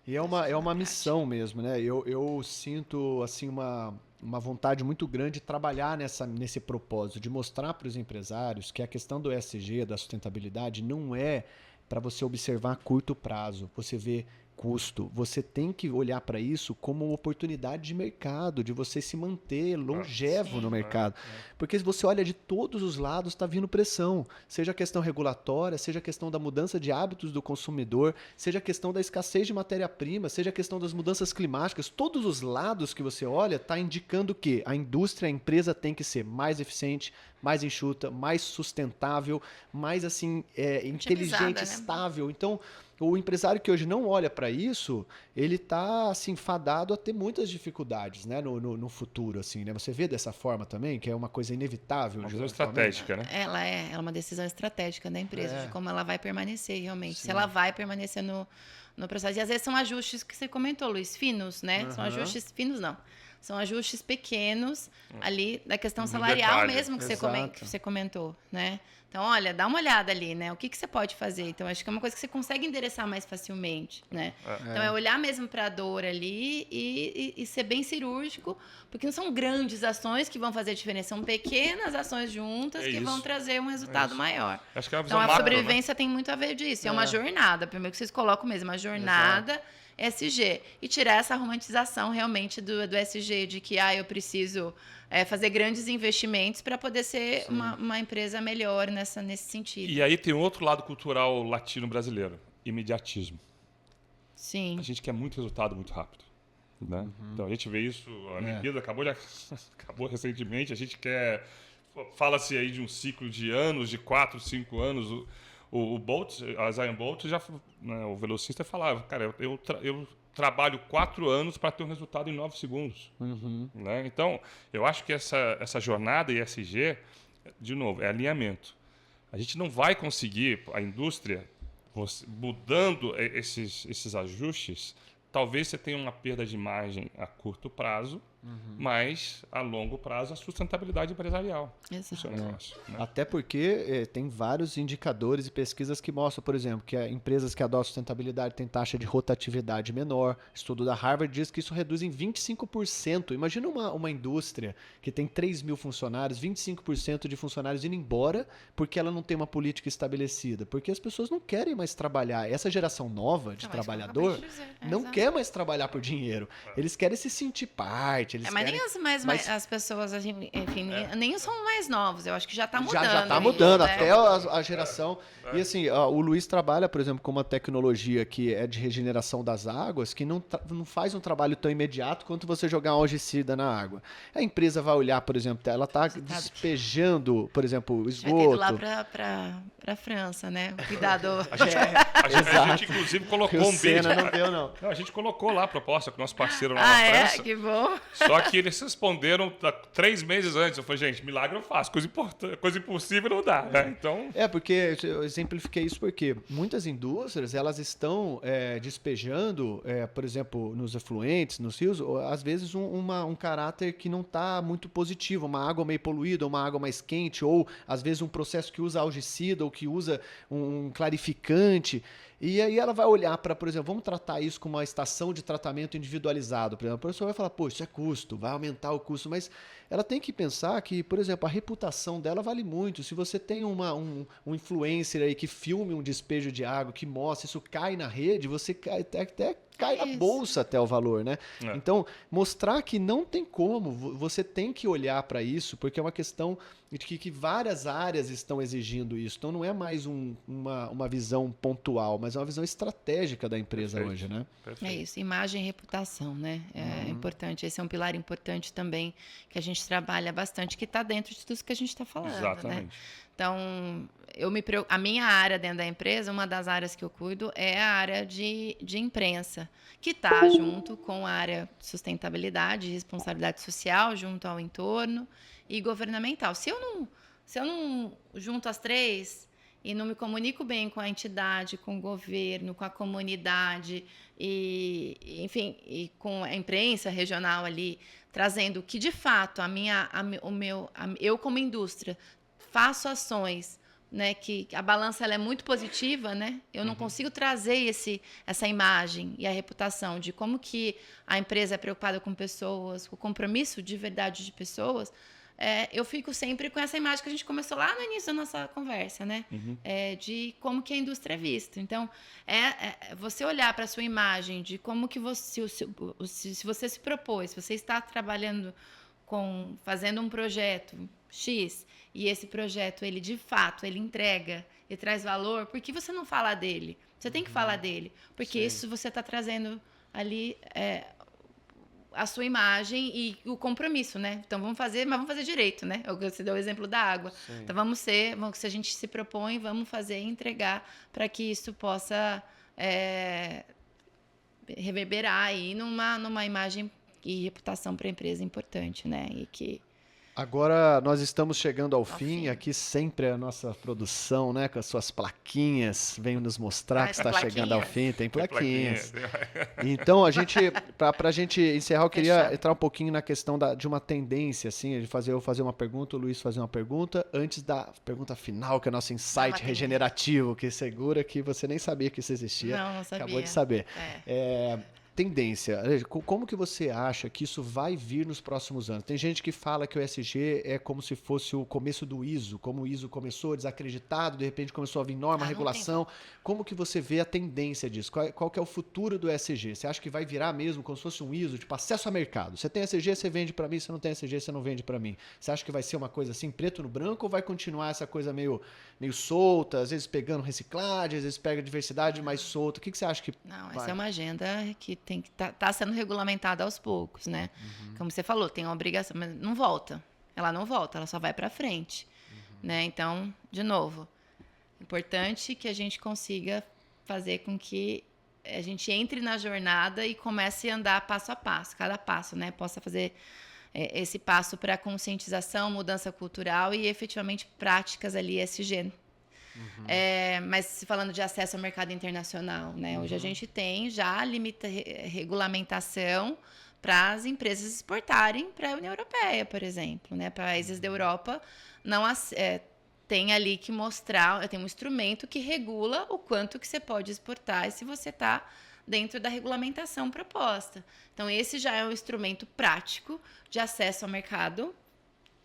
E é uma missão mesmo, né? Eu sinto assim uma vontade muito grande de trabalhar nesse propósito, de mostrar para os empresários que a questão do ESG, da sustentabilidade, não é para você observar a curto prazo, você vê custo. Você tem que olhar para isso como uma oportunidade de mercado, de você se manter longevo no mercado. Porque se você olha de todos os lados, está vindo pressão. Seja a questão regulatória, seja a questão da mudança de hábitos do consumidor, seja a questão da escassez de matéria-prima, seja a questão das mudanças climáticas. Todos os lados que você olha está indicando que a indústria, a empresa tem que ser mais eficiente, mais enxuta, mais sustentável, mais assim inteligente, estável. Então, o empresário que hoje não olha para isso, ele está assim, fadado a ter muitas dificuldades, né, no futuro. Assim, né? Você vê dessa forma também, que é uma coisa inevitável. Uma decisão estratégica, né? Ela é uma decisão estratégica da empresa, de como ela vai permanecer realmente. Sim. Se ela vai permanecer no processo. E às vezes são ajustes que você comentou, Luiz, finos, né? São ajustes finos, não. São ajustes pequenos ali da questão salarial mesmo que você comentou, né? Então, olha, dá uma olhada ali, né? O que você pode fazer? Então, acho que é uma coisa que você consegue endereçar mais facilmente, né? Então, é olhar mesmo para a dor ali e ser bem cirúrgico, porque não são grandes ações que vão fazer diferença, são pequenas ações juntas que vão trazer um resultado maior. Acho que é uma visão então, a macro, sobrevivência tem muito a ver disso. É uma jornada, primeiro que vocês colocam mesmo, uma jornada SG. E tirar essa romantização realmente do SG, de que eu preciso fazer grandes investimentos para poder ser uma empresa melhor nesse sentido. E aí tem outro lado cultural latino-brasileiro, imediatismo. Sim. A gente quer muito resultado muito rápido. Né? Então a gente vê isso, a Olimpíada acabou recentemente, a gente quer fala-se aí de um ciclo de anos, de 4, 5 anos. O Bolt, a Usain Bolt, né, o velocista falava, cara, eu trabalho 4 anos para ter um resultado em 9 segundos. Né? Então, eu acho que essa jornada ESG, de novo, é alinhamento. A gente não vai conseguir, a indústria, mudando esses ajustes, talvez você tenha uma perda de margem a curto prazo, mas a longo prazo a sustentabilidade empresarial. Exato. Negócio, né? Até porque tem vários indicadores e pesquisas que mostram, por exemplo, que empresas que adotam sustentabilidade têm taxa de rotatividade menor. Estudo da Harvard diz que isso reduz em 25%. Imagina uma indústria que tem 3 mil funcionários, 25% de funcionários indo embora porque ela não tem uma política estabelecida. Porque as pessoas não querem mais trabalhar. Essa geração nova de trabalhador não quer mais trabalhar por dinheiro. Eles querem se sentir parte. Mas nem as pessoas, enfim, nem são mais novos. Eu acho que já está mudando. Já está mudando, até a geração. E assim, o Luiz trabalha, por exemplo, com uma tecnologia que é de regeneração das águas, que não faz um trabalho tão imediato quanto você jogar um algicida na água. A empresa vai olhar, por exemplo, ela está despejando, por exemplo, o esgoto. Vai ter lá para a França, né? Cuidado. A gente, inclusive, colocou um bid. Não deu, não. A gente colocou lá a proposta com o nosso parceiro lá na França. Que bom. Só que eles responderam 3 meses antes. Eu falei, gente, milagre eu faço, coisa impossível não dá. Né? Então... porque eu exemplifiquei isso porque muitas indústrias elas estão despejando, por exemplo, nos efluentes, nos rios, às vezes um caráter que não está muito positivo, uma água meio poluída, uma água mais quente, ou às vezes um processo que usa algicida ou que usa um clarificante. E aí ela vai olhar para, por exemplo, vamos tratar isso como uma estação de tratamento individualizado. Por exemplo, a pessoa vai falar, pô, isso é custo, vai aumentar o custo, mas ela tem que pensar que, por exemplo, a reputação dela vale muito. Se você tem um influencer aí que filme um despejo de água, que mostra, isso cai na rede, você até cai na bolsa até o valor, né? Então, mostrar que não tem como, você tem que olhar para isso, porque é uma questão de que várias áreas estão exigindo isso. Então, não é mais uma visão pontual, mas é uma visão estratégica da empresa hoje, né? É isso, imagem e reputação, né? É importante, esse é um pilar importante também que a gente trabalha bastante, que está dentro de tudo que a gente está falando, Exatamente. Né? Então, a minha área dentro da empresa, uma das áreas que eu cuido é a área de imprensa, que está junto com a área de sustentabilidade, responsabilidade social, junto ao entorno e governamental. Se eu não junto as três e não me comunico bem com a entidade, com o governo, com a comunidade enfim, e com a imprensa regional ali, trazendo que de fato eu como indústria faço ações, né, que a balança ela é muito positiva, né? Eu não consigo trazer essa imagem e a reputação de como que a empresa é preocupada com pessoas, com o compromisso de verdade de pessoas. Eu fico sempre com essa imagem que a gente começou lá no início da nossa conversa, né? De como que a indústria é vista. Então, você olhar para a sua imagem de como que se você se propôs, se você está trabalhando fazendo um projeto X, e esse projeto, ele de fato, ele entrega e traz valor, por que você não fala dele? Você tem que falar dele, porque isso você está trazendo ali a sua imagem e o compromisso, né? Então vamos fazer, mas vamos fazer direito, né? Você deu o exemplo da água. Sim. Então se a gente se propõe, vamos fazer e entregar para que isso possa reverberar aí numa imagem e reputação para a empresa importante, né? E que agora nós estamos chegando ao fim. Aqui sempre a nossa produção, né, com as suas plaquinhas, vem nos mostrar que está chegando ao fim. Tem plaquinhas. Então, para a gente encerrar, eu queria entrar um pouquinho na questão de uma tendência, assim, eu fazer uma pergunta, o Luiz fazer uma pergunta, antes da pergunta final, que é o nosso insight regenerativo, que segura que você nem sabia que isso existia. Não sabia. Acabou de saber. Tendência. Como que você acha que isso vai vir nos próximos anos? Tem gente que fala que o ESG é como se fosse o começo do ISO, como o ISO começou desacreditado, de repente começou a vir norma, regulação. Como que você vê a tendência disso? Qual que é o futuro do ESG? Você acha que vai virar mesmo como se fosse um ISO, tipo acesso a mercado? Você tem ESG, você vende para mim, você não tem ESG, você não vende para mim. Você acha que vai ser uma coisa assim, preto no branco, ou vai continuar essa coisa meio solta, às vezes pegando reciclagem, às vezes pega diversidade mais solta? O que você acha que Não, essa é uma agenda que tá sendo regulamentada aos poucos, né? Como você falou, tem uma obrigação, mas não volta. ela não volta, ela só vai para frente. Né? Então, de novo, importante que a gente consiga fazer com que a gente entre na jornada e comece a andar passo a passo, cada passo, né? Possa fazer esse passo para conscientização, mudança cultural e efetivamente práticas ali ESG. Mas falando de acesso ao mercado internacional, né? Hoje a gente tem já regulamentação para as empresas exportarem para a União Europeia, por exemplo, né? Países da Europa não tem ali que mostrar, tem um instrumento que regula o quanto que você pode exportar e se você está dentro da regulamentação proposta. Então, esse já é um instrumento prático de acesso ao mercado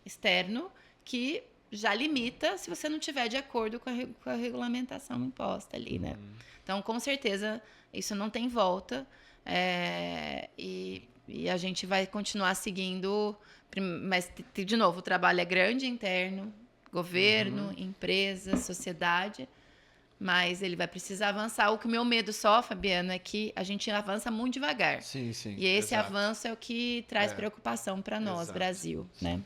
externo que já limita se você não tiver de acordo com a regulamentação imposta ali, né? Então, com certeza, isso não tem volta e a gente vai continuar seguindo, mas, de novo, o trabalho é grande interno, governo, empresa, sociedade, mas ele vai precisar avançar. O que o meu medo só, Fabiano, é que a gente avança muito devagar. Sim. E esse avanço é o que traz preocupação para nós, Brasil, né?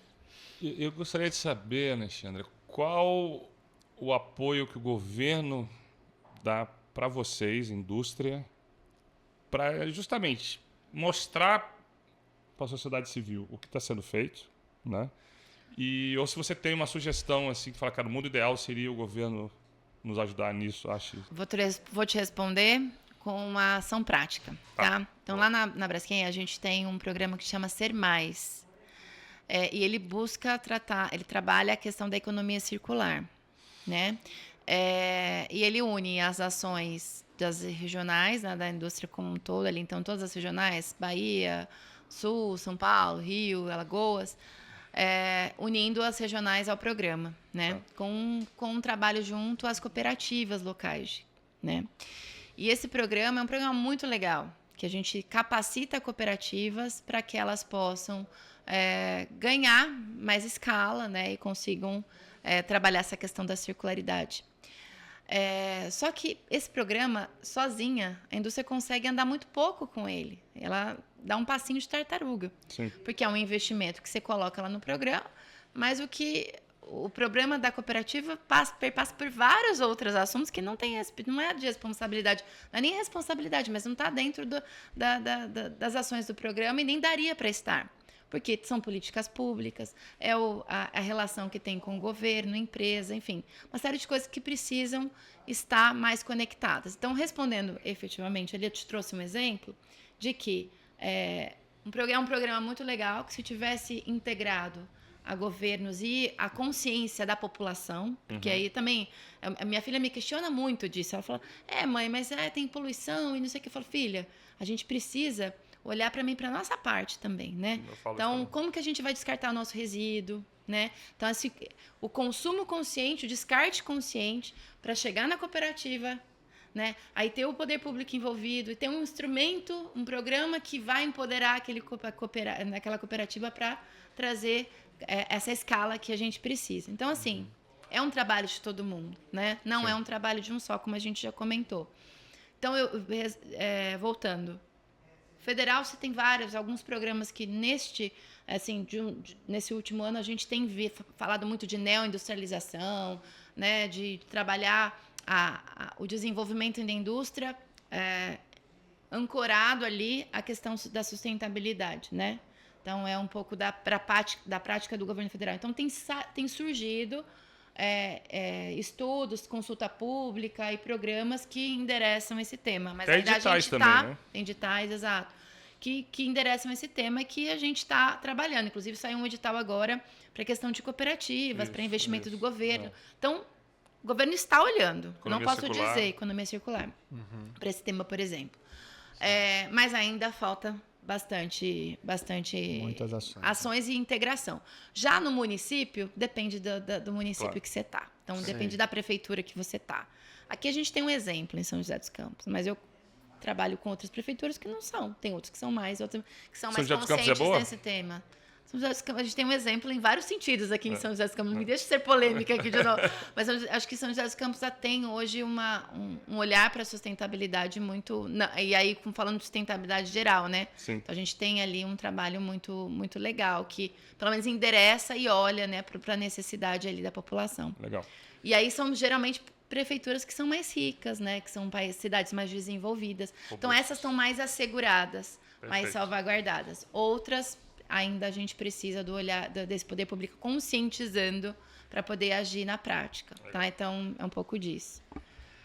Eu gostaria de saber, Alexandra, qual o apoio que o governo dá para vocês, indústria, para justamente mostrar para a sociedade civil o que está sendo feito, né? Ou se você tem uma sugestão assim que fala, cara, o mundo ideal seria o governo nos ajudar nisso, acho. Vou te responder com uma ação prática, tá? Então, lá na Braskem, a gente tem um programa que chama Ser Mais. E ele ele trabalha a questão da economia circular, né? E ele une as ações das regionais, né, da indústria como um todo, ali, então todas as regionais, Bahia, Sul, São Paulo, Rio, Alagoas, unindo as regionais ao programa, né? Com um trabalho junto às cooperativas locais, né? E esse programa é um programa muito legal, que a gente capacita cooperativas para que elas possam ganhar mais escala, né? E consigam trabalhar essa questão da circularidade. Só que esse programa, sozinha, a indústria consegue andar muito pouco com ele. Ela dá um passinho de tartaruga. Sim. Porque é um investimento que você coloca lá no programa, mas o problema da cooperativa passa por vários outros assuntos que não é de responsabilidade, não é nem responsabilidade, mas não está dentro das ações do programa e nem daria para estar. Porque são políticas públicas, a relação que tem com o governo, empresa, enfim, uma série de coisas que precisam estar mais conectadas. Então, respondendo efetivamente, ele te trouxe um exemplo de que é um programa muito legal, que se tivesse integrado a governos e a consciência da população, porque aí também, a minha filha me questiona muito disso, ela fala, mãe, mas tem poluição e não sei o que, eu falo, filha, a gente precisa olhar para nossa parte também, né? Então, como que a gente vai descartar o nosso resíduo, né? Então, assim, o consumo consciente, o descarte consciente, para chegar na cooperativa, né? Aí ter o poder público envolvido e ter um instrumento, um programa que vai empoderar aquela cooperativa para trazer essa escala que a gente precisa. Então, assim, é um trabalho de todo mundo, né? Não é um trabalho de um só, como a gente já comentou. Então, voltando... Federal, você tem alguns programas que nesse último ano a gente tem falado muito de neoindustrialização, né, de trabalhar o desenvolvimento da indústria ancorado ali a questão da sustentabilidade, né? Então, é um pouco da prática do governo federal. Então, tem surgido estudos, consulta pública e programas que endereçam esse tema. Mas tem editais também, né? Tem editais, exato. Que endereçam esse tema e que a gente está trabalhando. Inclusive, saiu um edital agora para a questão de cooperativas, para investimento do governo. Então, o governo está olhando. Economia não posso circular. dizer economia circular para esse tema, por exemplo. Mas ainda falta bastante muitas ações e integração. Já no município, depende do município que você está. Então, depende da prefeitura que você está. Aqui a gente tem um exemplo em São José dos Campos, mas eu trabalho com outras prefeituras que não são. Tem outros que são mais, outros que são mais conscientes desse tema. São José dos Campos, a gente tem um exemplo em vários sentidos aqui em São José dos Campos. Não me deixa ser polêmica aqui de novo. Mas acho que São José dos Campos já tem hoje um olhar para a sustentabilidade muito... E aí, falando de sustentabilidade geral, né? Sim. Então, a gente tem ali um trabalho muito, muito legal, que pelo menos endereça e olha, né, para a necessidade ali da população. Legal. E aí são geralmente prefeituras que são mais ricas, né? Que são cidades mais desenvolvidas. Então, essas estão mais asseguradas, mais salvaguardadas. Outras... ainda a gente precisa do olhar desse poder público conscientizando para poder agir na prática, tá? Então, é um pouco disso.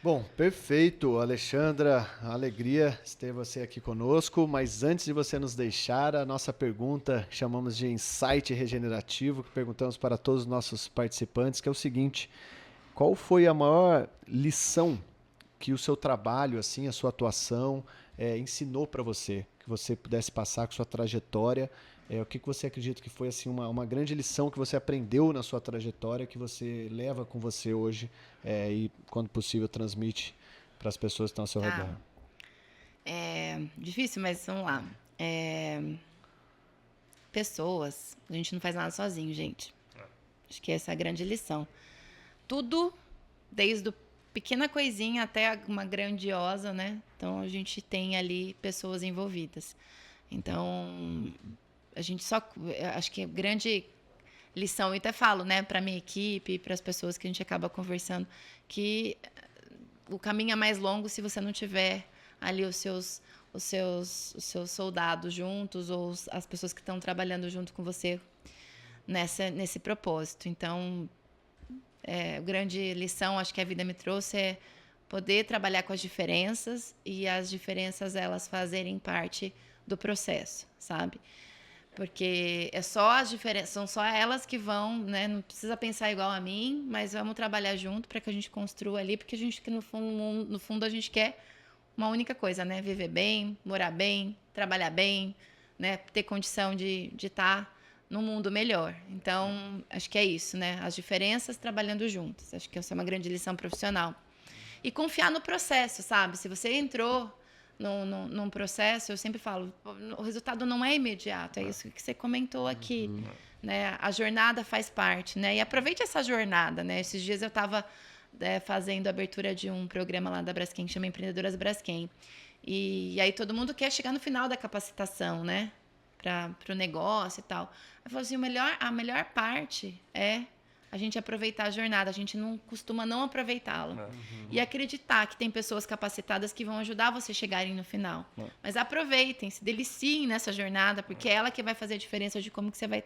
Bom, perfeito, Alexandra, alegria ter você aqui conosco, mas antes de você nos deixar, a nossa pergunta chamamos de Insight Regenerativo, que perguntamos para todos os nossos participantes, que é o seguinte: qual foi a maior lição que o seu trabalho, assim, a sua atuação ensinou para você, que você pudesse passar com sua trajetória? O que você acredita que foi assim, uma grande lição que você aprendeu na sua trajetória, que você leva com você hoje e, quando possível, transmite para as pessoas que estão ao seu redor? É difícil, mas vamos lá. Pessoas, a gente não faz nada sozinho, gente. Acho que essa é a grande lição. Tudo, desde a pequena coisinha até uma grandiosa, né? Então, a gente tem ali pessoas envolvidas. Então... a gente acho que a grande lição, eu até falo, né, para minha equipe, para as pessoas que a gente acaba conversando, que o caminho é mais longo se você não tiver ali os seus soldados juntos ou as pessoas que estão trabalhando junto com você nesse propósito. Então, a grande lição, acho que a vida me trouxe é poder trabalhar com as diferenças e as diferenças elas fazerem parte do processo, sabe? Porque são só elas que vão, né? Não precisa pensar igual a mim, mas vamos trabalhar junto para que a gente construa ali, porque a gente, no fundo, a gente quer uma única coisa, né? Viver bem, morar bem, trabalhar bem, né? Ter condição de estar num mundo melhor. Então, acho que é isso, né? As diferenças trabalhando juntas. Acho que essa é uma grande lição profissional. E confiar no processo, sabe? Se você entrou num processo, eu sempre falo, o resultado não é imediato, é isso que você comentou aqui, né? A jornada faz parte, né? E aproveite essa jornada, né? Esses dias eu estava fazendo a abertura de um programa lá da Braskem, que chama Empreendedoras Braskem, e aí todo mundo quer chegar no final da capacitação, né? Para o negócio e tal. Eu falo assim, a melhor parte é a gente aproveitar a jornada, a gente não costuma não aproveitá-la. E acreditar que tem pessoas capacitadas que vão ajudar você a chegarem no final. Mas aproveitem, se deliciem nessa jornada, porque é ela que vai fazer a diferença de como que você vai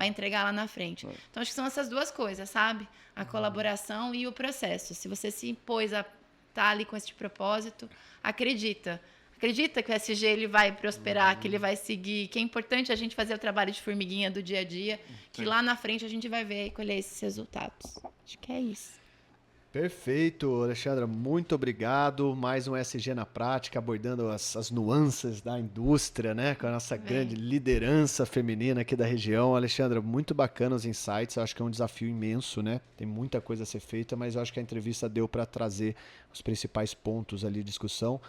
entregar lá na frente. Então, acho que são essas duas coisas, sabe? A colaboração e o processo. Se você se impôs a estar ali com esse propósito, acredita que o SG ele vai prosperar, que ele vai seguir, que é importante a gente fazer o trabalho de formiguinha do dia a dia, que lá na frente a gente vai ver e colher esses resultados. Acho que é isso. Perfeito, Alexandra, muito obrigado. Mais um SG na prática, abordando as nuances da indústria, né? Com a nossa grande liderança feminina aqui da região. Alexandra, muito bacana os insights, eu acho que é um desafio imenso, né? Tem muita coisa a ser feita, mas eu acho que a entrevista deu para trazer os principais pontos ali de discussão.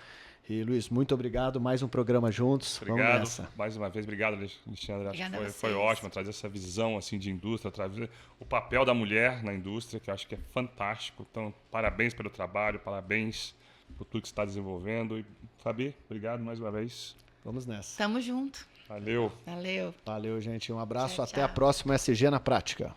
E, Luiz, muito obrigado. Mais um programa juntos. Obrigado. Vamos nessa. Mais uma vez, obrigado, Alexandre. Obrigada Acho que foi ótimo trazer essa visão assim, de indústria, trazer o papel da mulher na indústria, que eu acho que é fantástico. Então, parabéns pelo trabalho, parabéns por tudo que você está desenvolvendo. E, Fabi, obrigado mais uma vez. Vamos nessa. Tamo junto. Valeu. Valeu, gente. Um abraço. Tchau, Até tchau. a próxima SG na prática.